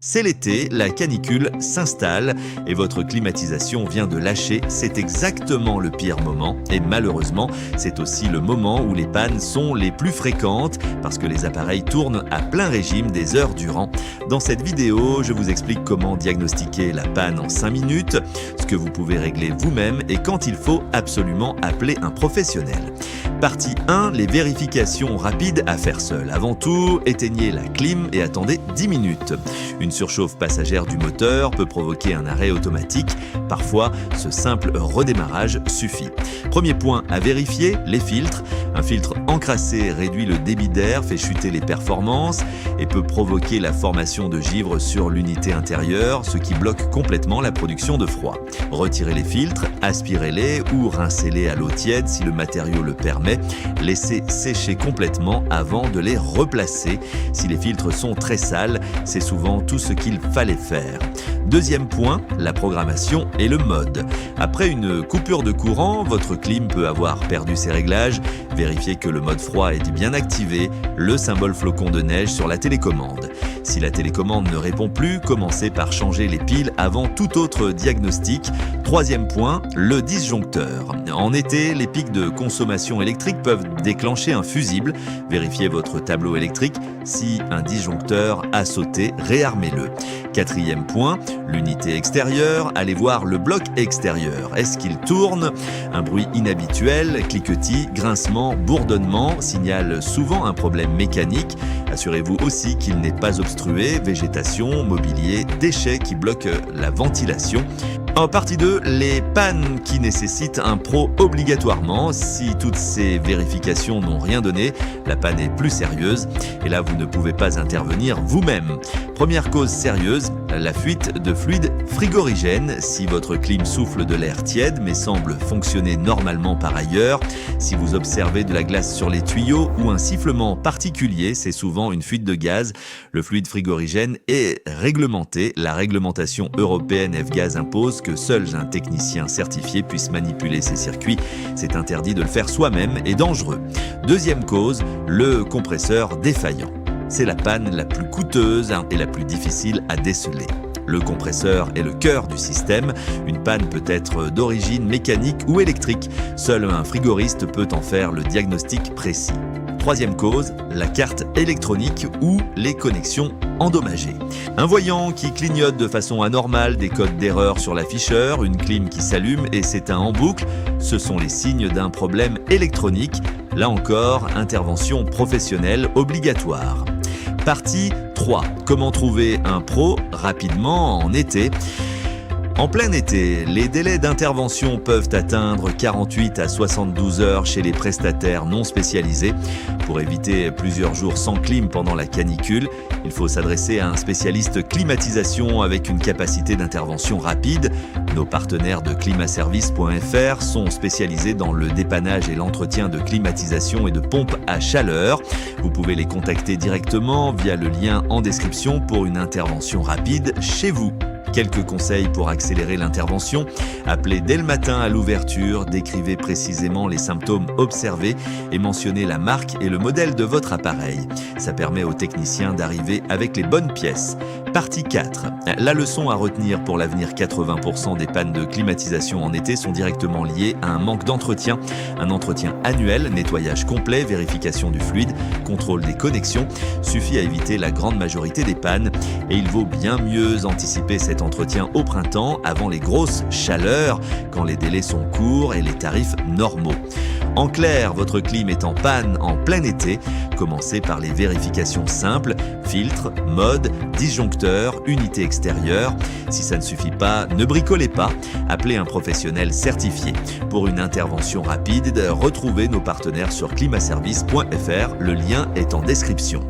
C'est l'été, la canicule s'installe et votre climatisation vient de lâcher. C'est exactement le pire moment et malheureusement, c'est aussi le moment où les pannes sont les plus fréquentes parce que les appareils tournent à plein régime des heures durant. Dans cette vidéo, je vous explique comment diagnostiquer la panne en 5 minutes, ce que vous pouvez régler vous-même et quand il faut absolument appeler un professionnel. Partie 1, les vérifications rapides à faire seul. Avant tout, éteignez la clim et attendez 10 minutes. Une surchauffe passagère du moteur peut provoquer un arrêt automatique. Parfois, ce simple redémarrage suffit. Premier point à vérifier, les filtres. Un filtre encrassé réduit le débit d'air, fait chuter les performances et peut provoquer la formation de givre sur l'unité intérieure, ce qui bloque complètement la production de froid. Retirez les filtres, aspirez-les ou rincez-les à l'eau tiède si le matériau le permet. Laissez sécher complètement avant de les replacer. Si les filtres sont très sales, c'est souvent tout ce qu'il fallait faire. Deuxième point, la programmation et le mode. Après une coupure de courant, votre clim peut avoir perdu ses réglages. Vérifiez que le mode froid est bien activé, le symbole flocon de neige sur la télécommande. Si la télécommande ne répond plus, commencez par changer les piles avant tout autre diagnostic. Troisième point, le disjoncteur. En été, les pics de consommation électrique peuvent déclencher un fusible. Vérifiez votre tableau électrique. Si un disjoncteur a sauté, réarmez-le. Quatrième point, l'unité extérieure. Allez voir le bloc extérieur. Est-ce qu'il tourne? Un bruit inhabituel, cliquetis, grincement, bourdonnement signale souvent un problème mécanique. Assurez-vous aussi qu'il n'est pas obstrué, végétation, mobilier, déchets qui bloquent la ventilation. En partie 2, les pannes qui nécessitent un pro obligatoirement. Si toutes ces vérifications n'ont rien donné, la panne est plus sérieuse et là vous ne pouvez pas intervenir vous-même. Première cause sérieuse, la fuite de fluide frigorigène. Si votre clim souffle de l'air tiède mais semble fonctionner normalement par ailleurs, si vous observez de la glace sur les tuyaux ou un sifflement particulier, c'est souvent une fuite de gaz. Le fluide frigorigène est réglementé. La réglementation européenne F-Gaz impose que seul un technicien certifié puisse manipuler ces circuits. C'est interdit de le faire soi-même et dangereux. Deuxième cause, le compresseur défaillant. C'est la panne la plus coûteuse et la plus difficile à déceler. Le compresseur est le cœur du système. Une panne peut être d'origine mécanique ou électrique. Seul un frigoriste peut en faire le diagnostic précis. Troisième cause, la carte électronique ou les connexions endommagées. Un voyant qui clignote de façon anormale, des codes d'erreur sur l'afficheur, une clim qui s'allume et s'éteint en boucle, ce sont les signes d'un problème électronique. Là encore, intervention professionnelle obligatoire. Partie 3. Comment trouver un pro rapidement en été? En plein été, les délais d'intervention peuvent atteindre 48 à 72 heures chez les prestataires non spécialisés. Pour éviter plusieurs jours sans clim pendant la canicule, il faut s'adresser à un spécialiste climatisation avec une capacité d'intervention rapide. Nos partenaires de climaservice.fr sont spécialisés dans le dépannage et l'entretien de climatisation et de pompes à chaleur. Vous pouvez les contacter directement via le lien en description pour une intervention rapide chez vous. Quelques conseils pour accélérer l'intervention. Appelez dès le matin à l'ouverture, décrivez précisément les symptômes observés et mentionnez la marque et le modèle de votre appareil. Ça permet aux techniciens d'arriver avec les bonnes pièces. Partie 4. La leçon à retenir pour l'avenir, 80% des pannes de climatisation en été sont directement liées à un manque d'entretien. Un entretien annuel, nettoyage complet, vérification du fluide, contrôle des connexions, suffit à éviter la grande majorité des pannes. Et il vaut bien mieux anticiper cet entretien au printemps, avant les grosses chaleurs, quand les délais sont courts et les tarifs normaux. En clair, votre clim est en panne en plein été. Commencez par les vérifications simples, filtre, mode, disjoncteur, unité extérieure. Si ça ne suffit pas, ne bricolez pas. Appelez un professionnel certifié. Pour une intervention rapide, retrouvez nos partenaires sur climaservice.fr. Le lien est en description.